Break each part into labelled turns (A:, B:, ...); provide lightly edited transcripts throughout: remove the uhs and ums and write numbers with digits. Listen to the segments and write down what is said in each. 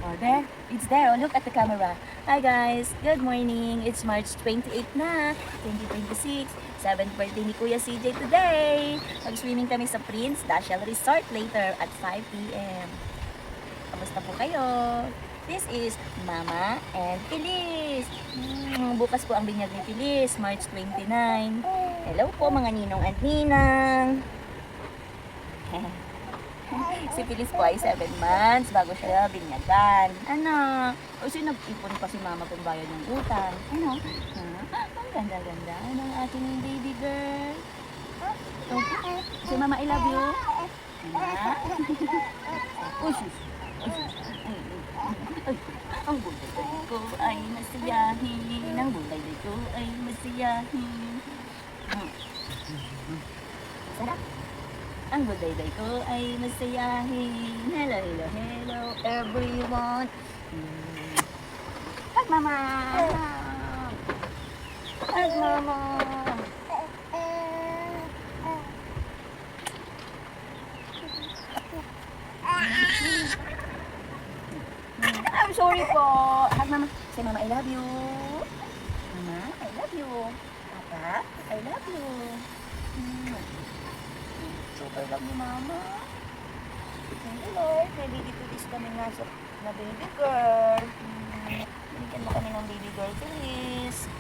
A: Oh, there. It's there. Oh, look at the camera. Hi guys. Good morning. It's March 28 na, 2026. 7th birthday ni Kuya CJ today. Mag-swimming kami sa Prince Daciel Resort later at 5 p.m. Kamusta po kayo? This is Mama and Feliz. Bukas po ang binyag ni Feliz, March 29. Hello po mga ninong at ninang. Si Feliz po ay 7 months bago siya binyagan. Anak, kasi nag-ipon pa si Mama kung bayad ng utang. Ano? Ang ganda-ganda ng ating baby girl. Okay. Si Mama, I love you. Anak. Usus. Ang bulay ko ay masiyahin. Ang bulay ko ay masiyahin. Sarap. Ang bulay ko ay masayahin. Hello, hello, hello, everyone. Hug Mama. Hug Mama. I'm sorry po. Hug Mama. Say Mama, I love you. Mama, I love you. Papa, I love you. Super love ni Mama. Thank you Lord. May baby tulis kami nga na baby girl. Bigyan mo kami ng baby girl, please.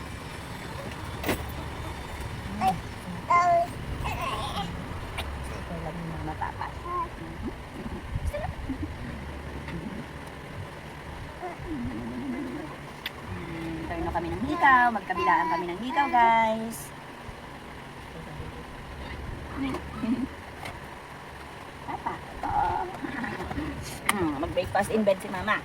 A: Super love ni Mama, Papa. Turn na kami ng hikaw. Magkabilaan kami ng hikaw, guys. Papa, ito. Mag-breakfast in bed si Mama.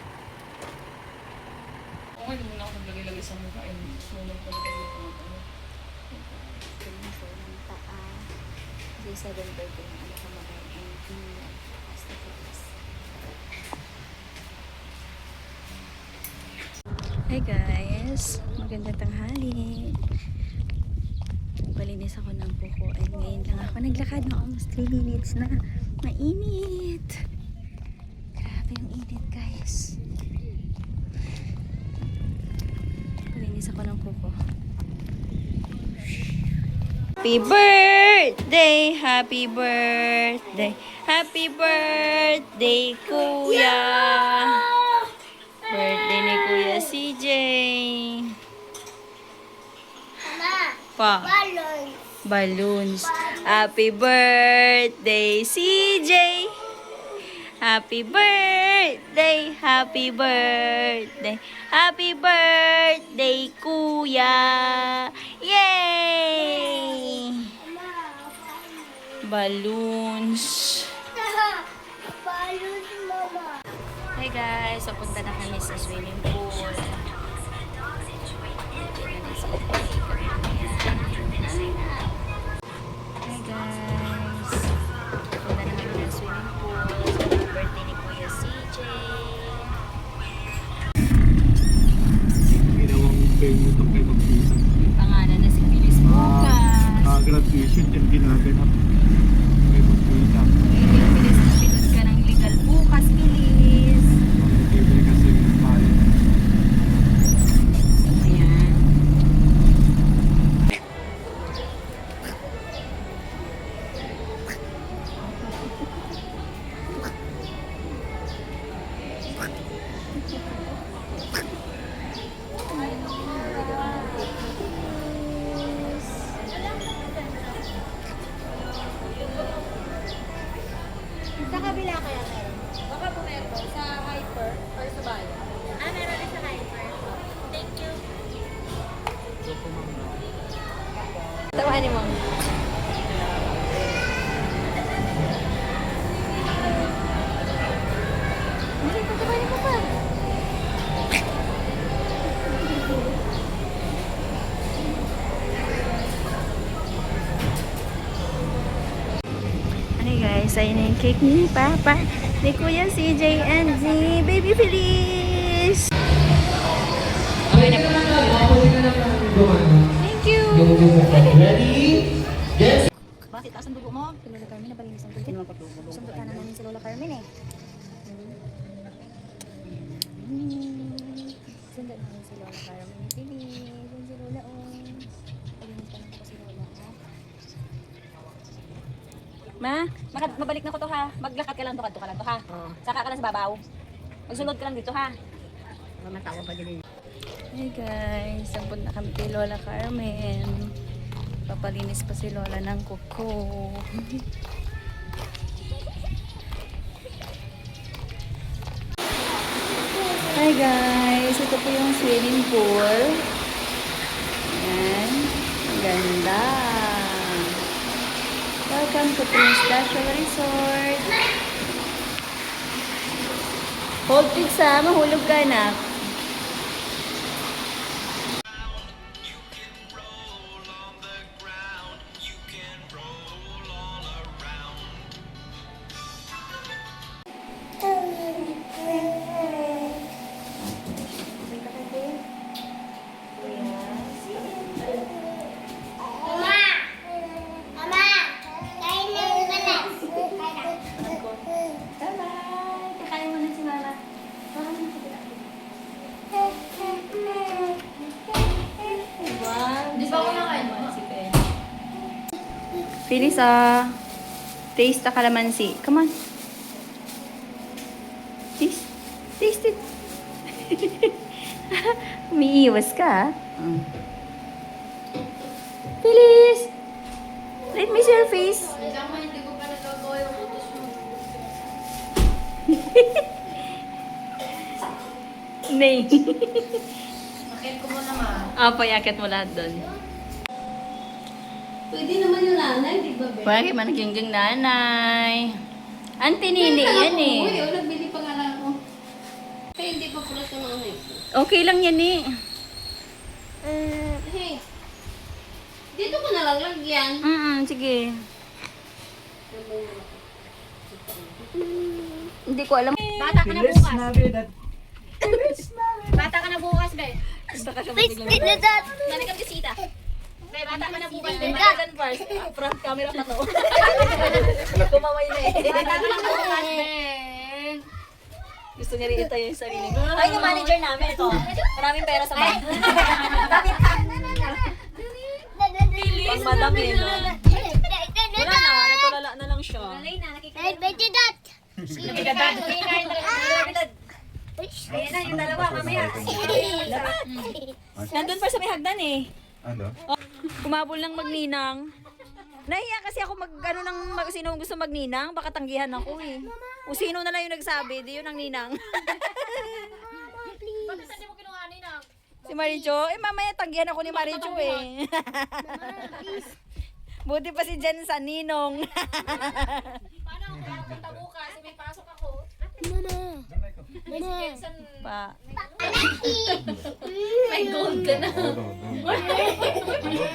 B: Okay, hindi mo na ako naglagay-lagay sa mukha. Sunog pa natin yung mga
A: Day 7 birthday na ano ka mag-and pasta fries. Hi guys! Magandang tanghali. Palinis ako ng buko ay ngayon lang ako naglakad na almost 3 minutes na. Mainit! Grabe yung init guys. Palinis ako ng buko. Happy birthday! Happy birthday! Happy birthday, Kuya! Birthday ni Kuya CJ! Pa. Balloons. Happy birthday, CJ. Happy birthday, happy birthday, happy birthday, Kuya. Yay! Balloons. Hey guys, papunta na kami sa swimming pool. Hi guys! Punta na kami ng swimming pool. So, birthday ni Kuya CJ.
C: Ginawang venue itong kay Mag-isa.
A: Pangalan na si Feliz bukas.
C: Graduation din ginaganap kay Mag-isa.
A: Feliz ka ng legal bukas, Feliz.
C: Libre kasi yung tayo.
A: Ayan.
D: Sa kabila kaya meron? Baka po meron sa hyper or sa bayan. Meron din sa hyper. Thank you.
A: Tawahan ni Mom. Hindi, tatawahan mo pa. Ano guys, ayun na yung cake ni Papa, ni Kuya CJ and ni Baby Feliz. Thank you.
E: Ready? Yes.
A: Bakit? Asan dugo mo? Si Lola Carmen, napalinis ang tubig. Sundot ka na namin si Lola Carmen eh. Carmen Pilis. Yan si Lola, oh. Palinis ka lang po si Lola, ha? Ma, mabalik na ko to, ha? Maglakad ka lang to, kadto ka lang to, ha?
F: Oo.
A: Saka ka lang sa babaw. Magsunod ka lang dito, ha?
F: Matawa pa din.
A: Hey guys, sampun na kami kay Lola Carmen. Papalinis pa si Lola ng kuko. Hi guys, ito po yung swimming pool. Ayan, ang ganda. Welcome to Prince Dacial Resort. Hold pizza, mahulog ka na. Bye-bye! Kakain mo na si Mama. Wow!
D: Di ba ako nakain mo?
A: Phyllis, taste the calamansi. Come on. Taste. Taste it. Umiiwas ka, Phyllis! Let me see your face.
D: Tama, hindi ko pa nagagawa yung utos mo.
A: Nay.
D: Bakit ko mo naman?
A: Payakat mo lahat doon.
D: Pwede naman yung nanay, di ba, Be?
A: Bakit man naging nanay? Auntie Nini, yan eh.
D: Uy, nagbili pa nga lang ako. Kaya hindi pa pala sa nanay ko.
A: Okay lang yan eh.
D: Hey, dito ko na lang lagyan.
A: Sige. Hindi ko alam.
D: Bata ka na bukas. Bata ka na bukas, Be. Nani ka bisita. Be, bata ka na bukas, Be.
A: Managan first. Front camera pa to. Kumaway na eh.
D: Bata ka na bukas, Be.
A: Gusto niya rin itayo yung sarili ko. Ay, yung manager namin ito. Maraming pera sa bank. Pang madami, no? Wala na, natulala na lang siya.
D: Alay na, nakikita. Ayan na, yung dalawa, mamaya.
A: Nandun pa sa may hagdan eh.
C: Ano?
A: Kumabol ng magninang. Nahiya kasi ako sino gusto magninang, baka tanggihan ako eh. O sino na lang yung nagsabi, di yun ang ninang.
D: Bakit saan mo kinuha ni Nang?
A: Si Maricho, mamaya tanggihan ako ni Maricho eh. Buti pa si Jen sa ninong.
D: Paano ako punta bukas? May pasok ako. May si Jensen.
A: Pa.
D: May gold ka na.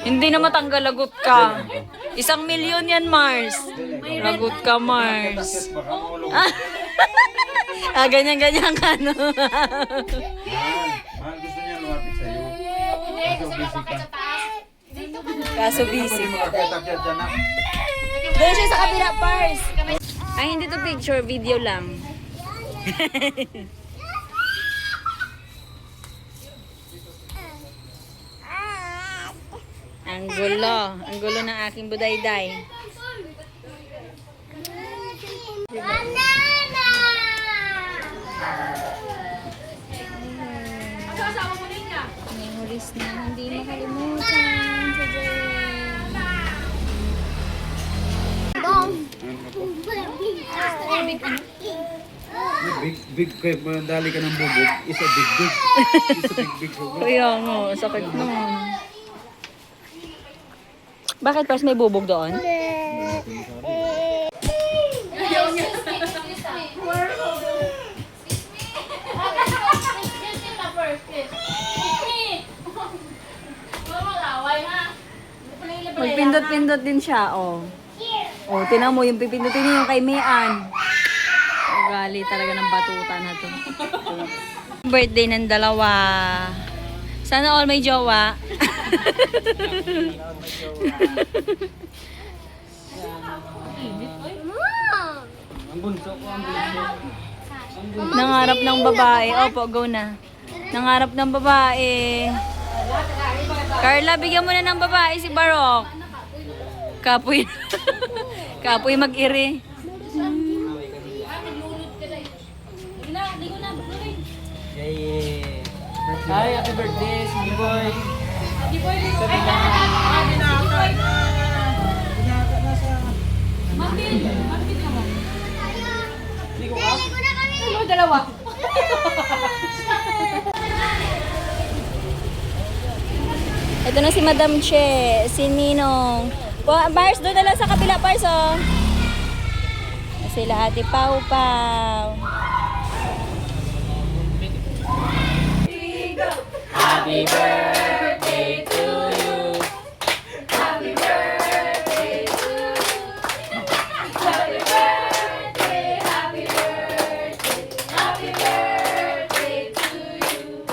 A: Hindi na matanggal, lagot ka. 1,000,000 yan, Mars. Lagot ka, Mars. Ganyan-ganyan ka, no?
C: Mahal gusto niya lumapit sa'yo.
D: Hindi, gusto mo bakit sa taas. Dito ka na.
A: Kaso busy.
C: Akyat-akyat dyan na.
A: Doon siya sa kabila, Pars. Ay, hindi to picture, video lang. Ang gulo ng aking budayday.
D: Ang kasama mo niya.
A: Memories na hindi makalimutan sa
C: Big kay dali ka ng bubog. Isa big. Isa big.
A: Kaya nga, sakit naman. Bakit Pars may bubog doon? Magpindot-pindot din siya, oh. Oh, tinan mo yung pipindutin niya yung kay Mian. Ugali talaga ng batuta na to. Birthday ng dalawa. Sana all may jowa.
C: Ang bunso ko, ang bunso.
A: Nangarap ng babae. Opo, go na. Nangarap ng babae. Carla, bigyan mo na ng babae si Barok. Kapoy. Kapoy mag-iri.
C: Hi, happy birthday, Sweet Boy.
A: Ito na si Madam Che, si Ninong. Pars, doon na lang sa kabila, Pars, oh. Sila Ate Pau Pau. Happy birthday to you. Happy birthday to you. Happy birthday, happy birthday, happy birthday to you.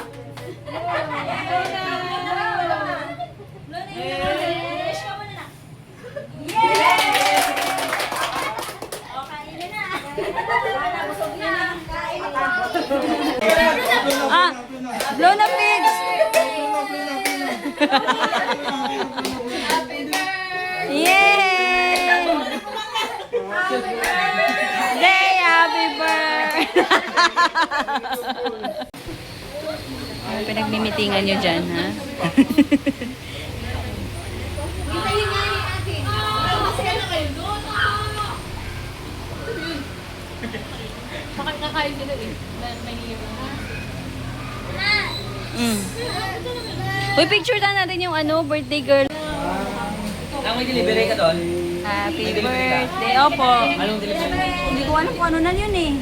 A: Ah, blow na pigs. Yay! Day, happy birthday! Pinagmimitingan nyo dyan, ha?
B: Bakit nakain sila eh? May
A: Uy, picture na natin yung birthday girl.
C: May delivery ka doon?
A: Happy birthday. Opo.
C: Anong delivery?
A: Hindi ko alam kung ano na yun eh.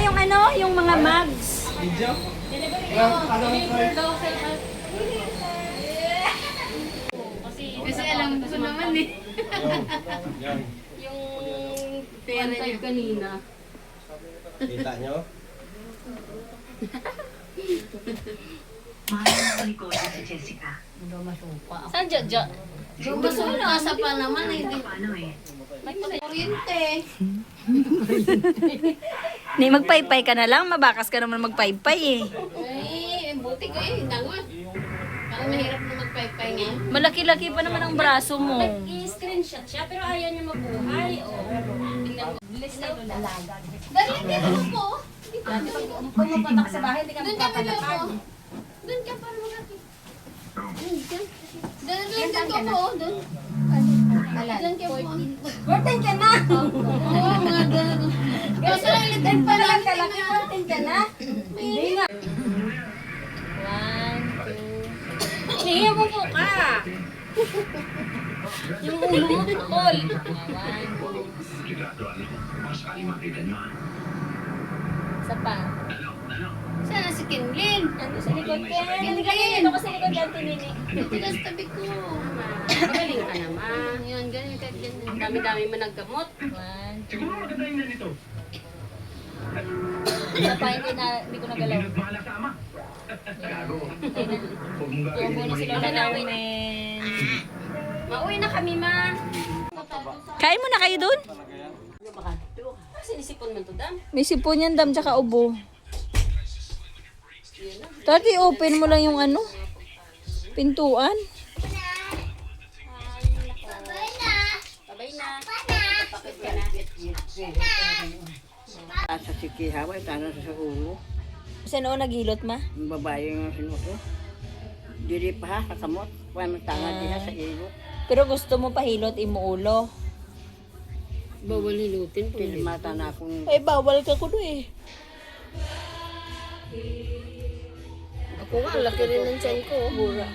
A: Yung yung mga mugs.
C: Video?
B: Kasi alam ko naman eh. Yung pera niyo kanina.
E: Kita nyo?
B: Saan Jojo?
D: Yung basura pa naman eh. May kuryente.
A: Ni magpaypay ka na lang, mabakas ka naman magpaypay eh.
D: Ay, buti ko eh. Dangot. Parang mahirap na magpaypay ngayon.
A: Malaki-laki pa naman ang braso mo.
D: I-screenshot siya pero ayaw niya mabuhay. Tingnan mo. Bilis na ito dalaga. Dali, dito po.
F: Pumapatak sa bahay, hindi ka
D: Doon ka pa
F: magpapalakad.
D: po. Doon ka pa lumaki. Doon ka po. Doon. Doon ka po.
F: Burten ka na!
D: Oo, mga doon. Kaso lang ilitin pa lang.
F: Kalaki, burten ka na! Hindi nga.
A: 1, 2.
D: Niya mo po ka. Yung ulo mo, Paul.
A: 1, 2. Isa pa.
D: Sana si Kinlin.
A: Ano sa likod ko? Hindi ka dito ko sa likod yan, tinini.
D: Tigas tabi ko. Magaling ka naman. Yan, ganyan ka ganyan. Dami-dami mo naggamot.
A: 1, 2. Isa pa, hindi ko nagalaw. Tubo na sila na namin.
D: Mauwi na kami, ma.
A: Kain mo na kayo dun?
D: Sinisipon mo to, dam.
A: May sipon yan, dam, tsaka ubo. Tati, open mo lang yung pintuan.
D: Babay na.
F: Sa sikihawa, tanong sa ulo.
A: Saan nagilot, ma?
F: Ang babae nga sinuto. Dili pa ha, kakamot. Paano tanga diha sa ilo.
A: Pero gusto mo pahilot, imuulo.
D: Bawal hilutin po.
F: Pilmata na akong
A: Ay, bawal ka ko eh.
D: Ako nga, laki rin ng tiyan ko. Mura.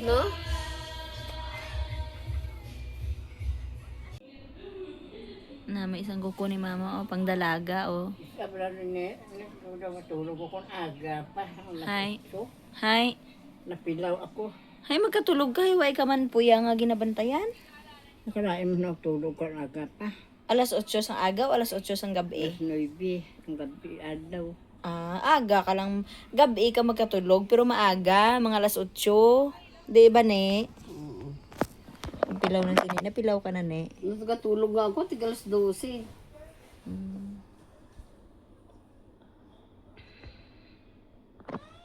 D: No?
A: Na, may isang kuko ni mama, pang dalaga,
F: sabra rin eh. Matulog ako ng aga pa.
A: Hi.
F: So,
A: Hi.
F: napilaw ako.
A: Hay, magkatulog ka, hiway ka man po nga ginabantayan.
F: Nakarain mo na tulog ko ng aga pa.
A: Alas 8 sang aga o alas 8 sang gabi?
F: 9, ang gabi adlaw.
A: Aga ka lang. Gabi ka magkatulog, pero maaga, mga alas 8. Di ba, ne? Pilaw na sinin. Napilaw ka na, ne?
D: Nagkatulog ako, tigalas 12.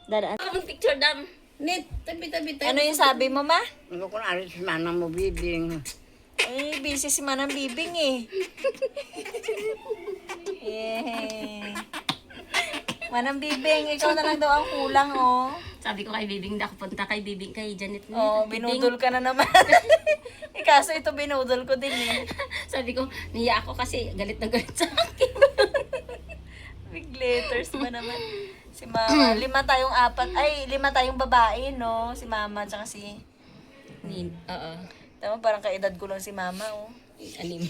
A: Dadaan.
G: Ang picture dam.
F: Net, tabi-tabi tayo.
A: Ano yung sabi mo, ma?
F: Ano ko na alis manang mo bibing.
A: Eh, busy si Manang Bibing eh. Yay. Manang Bibing, ikaw na lang daw ang kulang, oh.
G: Sabi ko kay Bibing, punta kay Bibing, kay Janet.
A: Oh, binudol ka na naman. Eh, kaso ito binudol ko din eh.
G: Sabi ko, niya ako kasi galit na galit sa akin.
A: Big letters ba naman? Si Mama, 5 tayong babae, no? Si Mama, tsaka si...
G: Oo.
A: Tama, parang kaedad ko lang si Mama, oh.
G: Anim.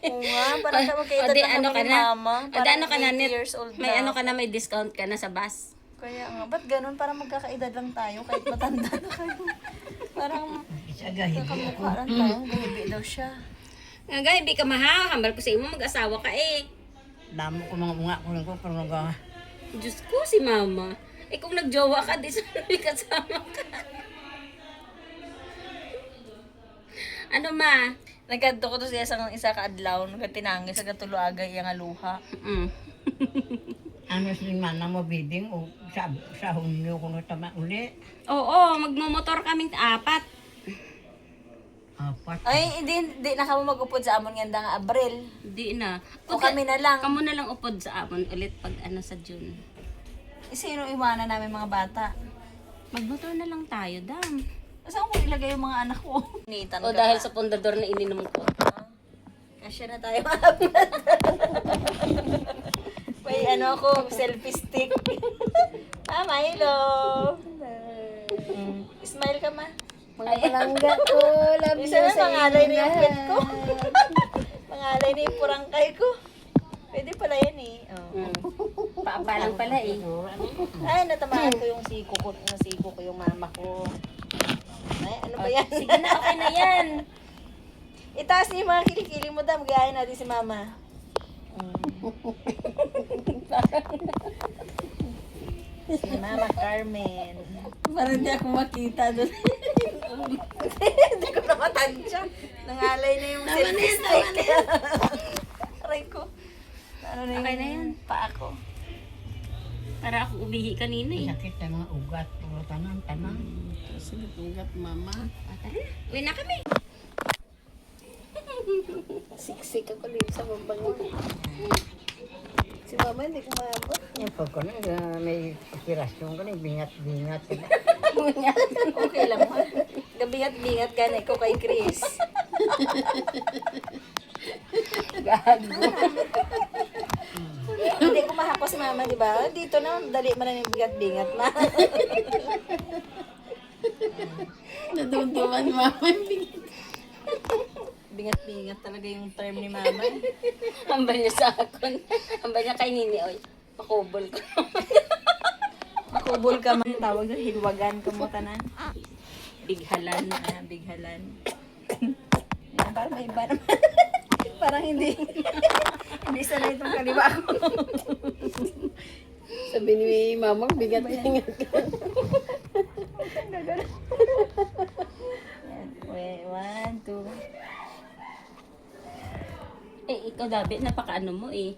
A: Oo nga, parang kaedad
G: Odi,
A: lang
G: ano
A: ako
G: ka
A: ni
G: na?
A: Mama.
G: Odi,
A: Parang
G: ano ka na,
A: 80
G: Net?
A: years old
G: May
A: na.
G: ano ka na, may discount ka na sa bus.
A: Kaya nga, ba't ganun? Parang magkakaedad lang tayo kahit matanda na kayo. Parang magkakamukha lang tayo. Gahibi daw siya.
G: Nga, hindi ka mahaw. Hambal ko sa imo, mag-asawa ka eh.
F: Damo ko mga bunga ko lang ko pero nag
G: Diyos ko, si Mama. Eh kung nagjowa ka, di sa may kasama ka. Ano ma?
A: Nagkanto ko to siya isa kaadlaw, nagkatinangis sa katuluaga iyang aluha.
F: ano si manang mo bibing o sa Hunyo ko na tama uli.
G: Oo, magmumotor kaming 4.
F: Apat.
A: Ay, hindi na kamo mag-upod sa amon nga nga Abril.
G: Di na.
A: O kami na lang.
G: Kamu na lang upod sa amon ulit pag ano sa June.
A: Sino iwanan namin mga bata?
G: Magmotor na lang tayo, dam.
A: Saan ko ilagay yung mga anak ko? Nitan
G: O
A: ka
G: dahil
A: pa.
G: sa pundador na ininom ko.
A: Kasya na tayo apat. May ano ako, selfie stick. Milo. Smile ka ma.
D: Mga palangga ko, love
A: Isa na, mangalay na yung pet ko. Mangalay na yung purangkay ko. Pwede pala yan eh. Oh.
G: Paapalang pala eh.
A: Ay, natamaan ko yung siko ko, yung mama ko. Ay, ano ba yan?
G: Sige na, okay na yan.
A: Itaas niyo yung mga kilikili mo, dam. Gayahin natin si mama. Si Mama Carmen.
G: Parang hindi ako makita doon.
A: Hindi ko na matansya. Nangalay na yung selfie stick. Aray ko. Ano na
G: Okay na yan.
A: Paa ko.
G: Para ako ubihi kanina eh.
F: Sakit sa mga ugat. Puro tanan. Sakit ugat mama.
G: Tara na, uwi na kami.
D: Siksik ako rin sa bambang. Si mama hindi ko maabot.
F: Yung pag ko na may operasyon ko na bingat-bingat.
A: Okay lang ha. Gabingat-bingat ka na ko kay Chris. Hindi ko mahapos mama, di ba? Dito na, dali mo na yung bigat-bingat ma.
G: Nadunduman mama.
A: Bingat-bingat talaga yung term ni mama.
G: Hambal niya sa akon. Hambal niya kay Nini, oy. Makubol ko.
A: Makubol ka man. Tawag doon, hilwagan ka mo tanan.
G: Bighalan.
A: Bighalan. Yan, parang may iba naman. Parang hindi. Hindi sanay itong kaliwa ko.
D: Sabi ni mama, bigat-bigat ka.
A: Yan. Wait, 1, 2.
G: Eh, ikaw Dabi, napakaano mo eh.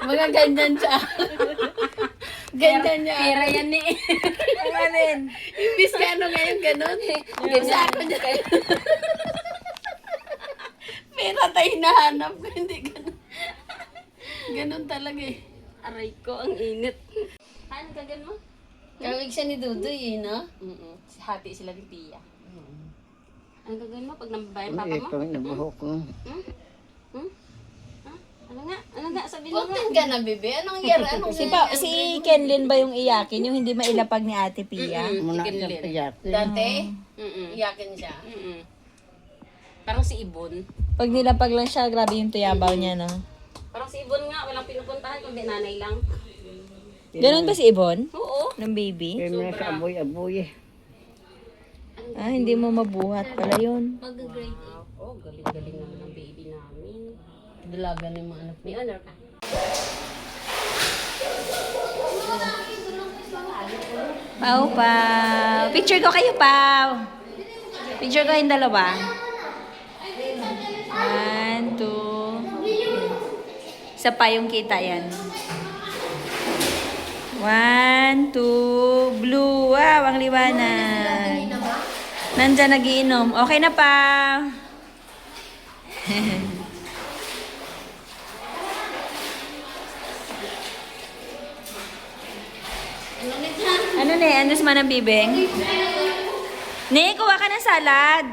D: Mga ganyan siya. Ganyan niya.
G: Pera yan eh.
A: Ang alin?
D: Imbis ka ano ngayon ganun. Ganyan ako niya. Pera tayo hinahanap ko, hindi ganun. Ganun talaga eh.
G: Aray ko, ang init. Ano gagan mo?
D: Kamig siya ni Dudoy eh, no?
G: Happy sila ni Pia. Ano gagawin mo pag nababayan papa mo?
F: Ito yung nabuhok ko.
G: Ano nga? Sabi mo nga.
D: Content ka na, bebe. Anong year? Anong
A: Si Kenlin ba yung iyakin? Yung hindi mailapag ni Ate Pia?
F: Muna
G: Chicken
F: sa
G: lit.
F: piyat.
D: Dati,
G: Mm-mm.
D: iyakin siya.
G: Mm-mm. Parang si Ibon.
A: Pag nilapag lang siya, grabe yung tuyabaw niya, no?
G: Parang si Ibon nga, walang pinupuntahan kundi nanay lang.
A: Ganun ba si Ibon?
G: Oo.
A: Ng baby?
F: Kaya mo na sa aboy-aboy eh.
A: Ah, hindi mo mabuhat pala yun.
G: Mag-grade 8. Oh, galing-galing naman ang baby namin.
D: Dalaga ni mga anak.
G: May honor ka.
A: Pau, Pau. Picture ko kayo, Pau. Picture ko yung dalawa. 1, 2. Isa pa yung kita yan. 1, 1, 2, blue. Wow, ang liwanag. Nandyan nagiinom. Okay na pa. Ano ne? Ano sa manang bibing? Ne, kuha ka ng salad.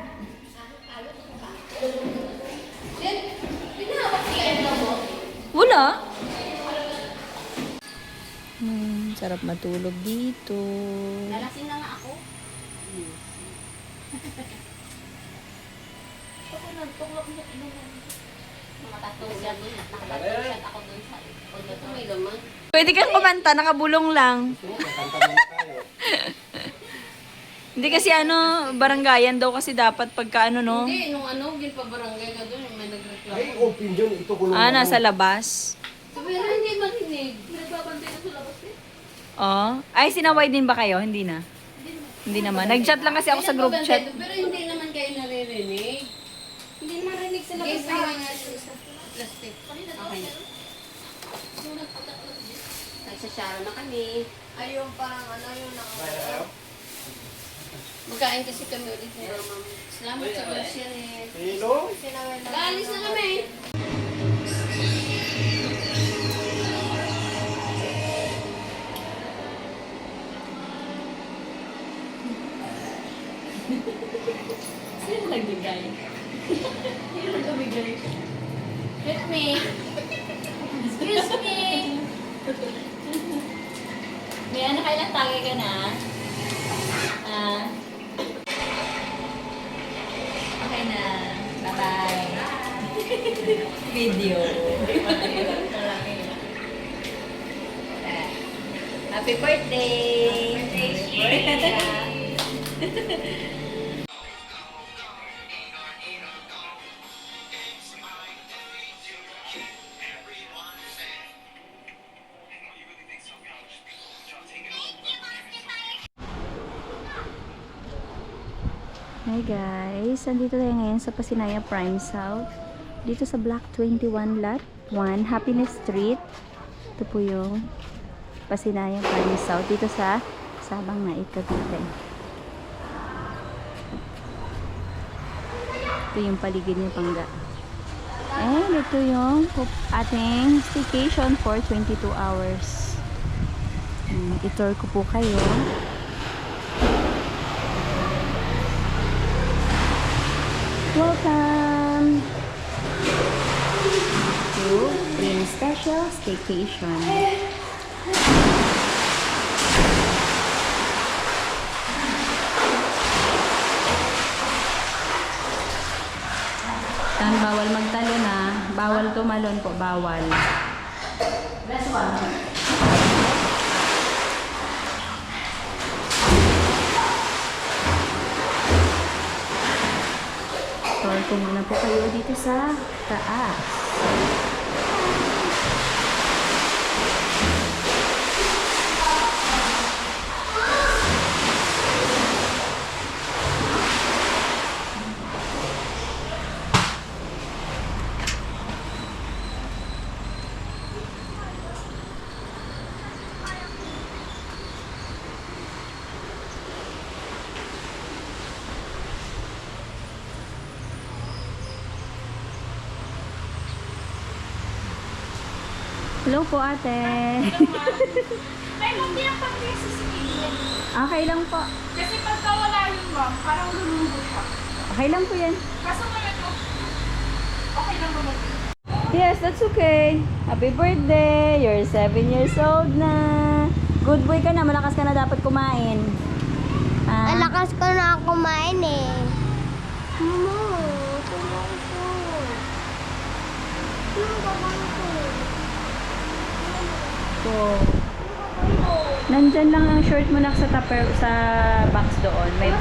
A: Wala. Sarap matulog dito.
G: Nalasing na nga ako. Mga tatlong siya dun. Nakatatlong siya ako dun sa pagdating may laman.
A: Pwede kang kumanta, nakabulong lang.
E: Kanta muna tayo.
A: Hindi kasi baranggayan daw kasi dapat pagka no.
G: Hindi, nung ginpabarangay ka dun, may nagreklamo.
E: Ay, open yun. Ito kulong
A: Nasa labas.
G: Sabi na, hindi marinig. Nagbabantay na sa labas eh.
A: Oh. Ay, sinaway din ba kayo? Hindi na. Hindi naman. Nag-chat lang kasi ako sa group chat.
G: Pero hindi naman kayo naririnig. Hindi naman rinig sa labas. Plastic. Okay. Nagsashara na kami.
D: Ayun, parang yung
G: Magkain kasi kami ulit ni Mama. Salamat sa grocery.
E: Hello?
G: Gaalis na kami.
A: Sino nagbigay? Sino nagbigay?
G: Let me.
A: Excuse me! May kailan tagay ka na? Okay na. Bye-bye. Video. Happy birthday! Hi guys, andito tayo ngayon sa Pasinaya Prime South. Dito sa Block 21 Lot 1, Happiness Street. Ito po yung Pasinaya Prime South dito sa Sabang Naik, Cavite. Ito yung paligid niya Pangga. And ito yung ating staycation for 22 hours. I-tour ko po kayo. Welcome to Green Special Staycation. Tan bawal magtalo na, bawal tumalon po, bawal. Last one. Tour ko muna po kayo dito sa taas. Hello po ate.
D: Ay, hindi ang pag-test si Cecilia.
A: Okay lang po.
D: Kasi pagka wala yung ma'am, parang lumumbo siya.
A: Okay lang po yan.
D: Kaso ngayon to, okay lang naman.
A: Yes, that's okay. Happy birthday! You're 7 years old na. Good boy ka na. Malakas ka na dapat kumain.
H: Malakas ko na kumain eh.
A: So, nandyan lang ang short mo na sa tupper, sa box doon. May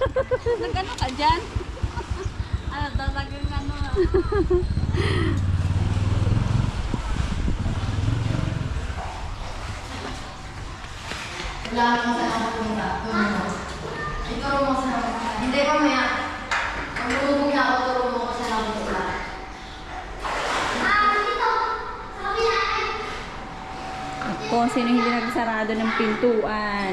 G: Nag-ano ka dyan? Ano, talagang ano.
A: Kung sino hindi nagsarado ng pintuan.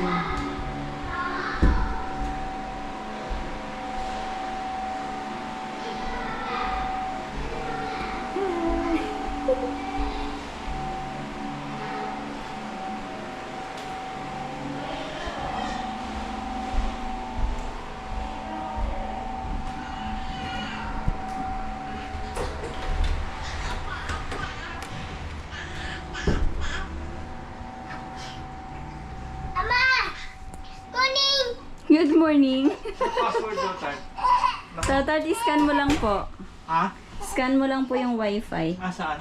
H: Ama! Kuning!
A: Good morning.
C: Password daw, Tart.
A: Tart, scan mo lang po.
C: Ha?
A: Scan mo lang po yung wifi.
C: Saan?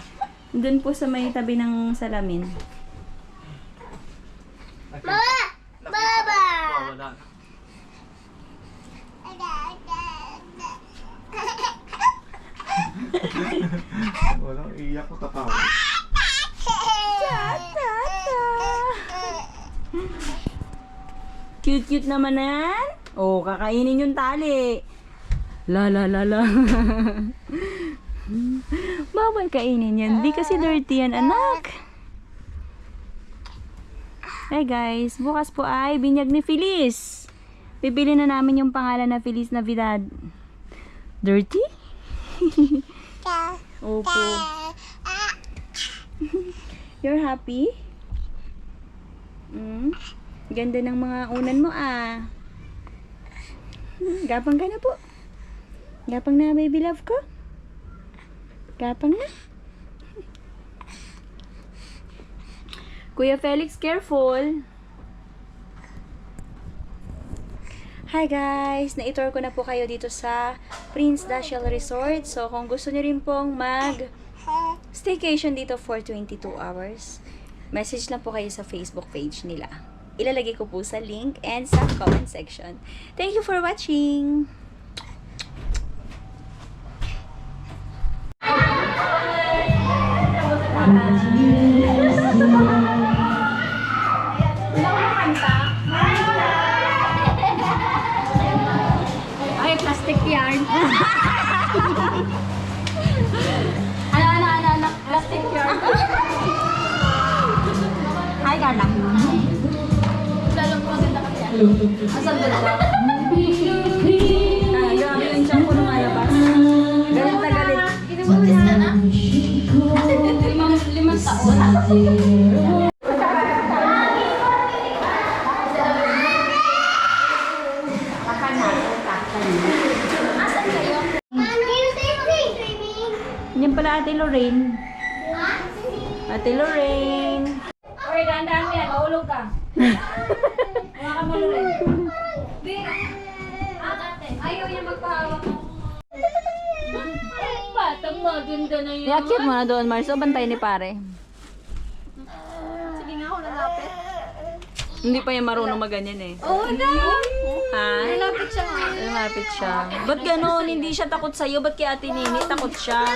A: Doon po sa may tabi ng salamin.
H: Mama! Baba!
C: Oh, wala na. Walang iyak ko tatawa.
A: Cute-cute naman yan. Oh, kakainin yung tali. La la la la. Bawal kainin yan. Di kasi dirty yan, anak. Hey guys, bukas po ay binyag ni Feliz. Bibili na namin yung pangalan na Feliz Navidad. Dirty? Opo. You're happy? Ganda ng mga unan mo ah. Gapang ka na po. Gapang na, baby love ko. Gapang na. Kuya Felix, careful. Hi guys! Na-tour ko na po kayo dito sa Prince Dashiell Resort. So, kung gusto niyo rin pong mag-staycation dito for 22 hours, message lang po kayo sa Facebook page nila. Ilalagay ko po sa link and sa comment section. Thank you for watching!
G: Ay, plastic yarn. Ano, plastic yarn.
A: Hi, Carla!
G: Lalo po maganda kasi yan. Asan ba ito?
A: Grabe yung tiyan ko lumalabas. Galit na galit.
G: Inibuntis ka na? 5 taon.
A: Yan pala Ate Lorraine. Ate Lorraine.
G: Oy, dahan-dahan mo yan. Mahulog ka. Mga mo lulit. Ayaw niya magpahawak ng... Batang maganda na yun.
A: I-acute mo na doon, Mars. O, bantay ni pare.
G: Sige nga ako lalapit.
A: Hindi pa yung marunong maganyan eh.
G: Oh, no!
A: Ha?
G: Lalapit siya nga.
A: Lumapit siya. Ba't gano'n? Hindi siya takot sa'yo. Ba't kay Ate Nini takot siya?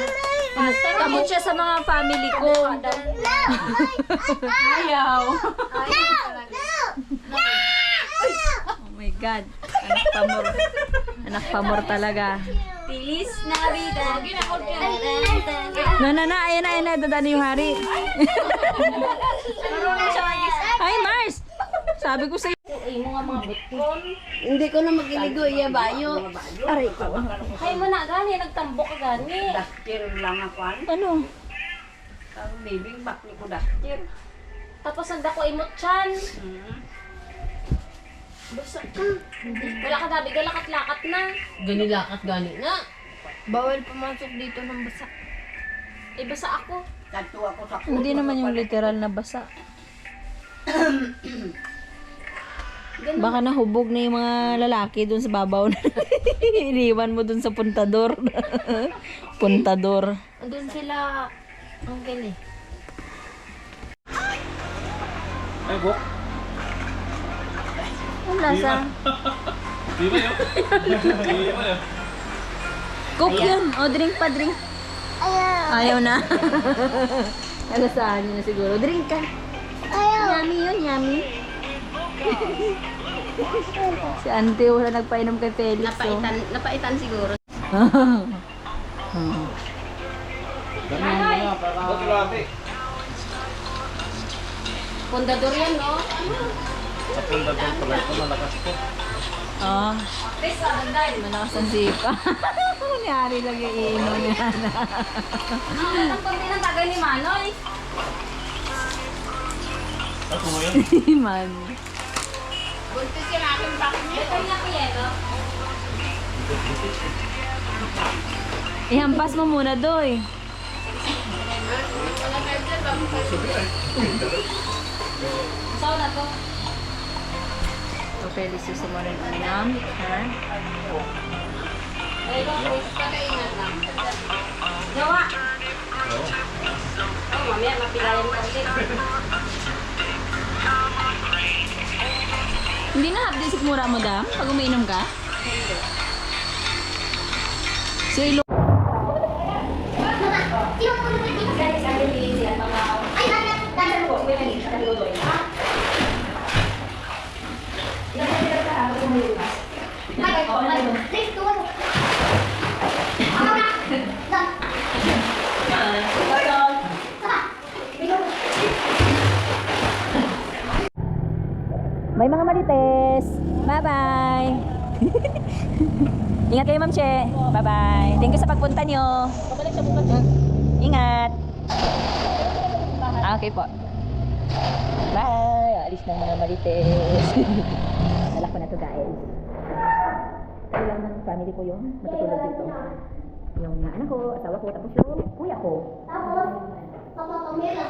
A: Takot siya sa mga family ko. Ayaw. Oh my God. Anak pamor. Anak pamor talaga.
G: Feliz Navidad.
A: Na. Ayan na. Dadaan yung hari. Ay, Mars! Sabi ko sa'yo.
G: Ay, mga butkon.
F: Hindi ko na magiligo, iya bayo.
A: Aray ko.
G: Hay mo na gani, nagtambok ka gani.
F: Dastir lang ako.
A: Ano?
F: Ang bibing bak ni ko dastir.
G: Tapos ang dako imot chan. Basta wala ka gabi, galakat-lakat na.
B: Gani lakat gani nga. Bawal pumasok dito ng basa.
G: Eh, basa ako.
F: Tato ako sa
A: Hindi naman yung literal na basa. Baka nahubog na yung mga lalaki dun sa babaw na iniwan mo dun sa puntador. Puntador.
G: Andun sila, ang gani.
C: Ay, Bok.
A: Ang lasa.
C: Di ba yun? Di ba yun?
A: Coke yun. O, drink pa, drink.
H: Ayaw.
A: Ayaw na. Alasahan niyo na siguro. Drink ka.
H: Ayaw.
A: Yummy yun, yummy. Si auntie wala nagpainom kay Felix.
G: Napaitan siguro.
E: Ba't grabe?
G: Pondador yan, no?
E: Sa pundador pala ito, malakas po.
A: Ah,
G: Chris, maganda.
A: malakas ang sipa. Kunyari lang yung iinom yan.
G: Ang konti ng tagay ni Manoy.
C: Ako mo yun?
A: Man.
G: Buntis yung aking bakit niya. Ito yung piyero.
A: Ihampas mo muna, Doy.
G: Wala tayo dyan, bago tayo. Saan na to?
A: So, Felix yung sumunod ulam. Ha?
G: Ito, Chris, pataingan lang. Jawa! Oh, mamaya, mapilayan ko ulit.
A: Hindi na hapdi sikmura mo, Dam? Pag umiinom ka? So, ilo... Bye mga marites! Bye-bye! Ingat kayo, Ma'am Che. Bye-bye. Thank you sa pagpunta nyo. Ingat. Okay po. Bye. Alis ng mga marites. Nalak ko na to, guys. Ito lang ng family ko yung matutulog dito. Yung anak ko, asawa ko, tapos yung kuya ko.
H: Tapos, Papa Pamela.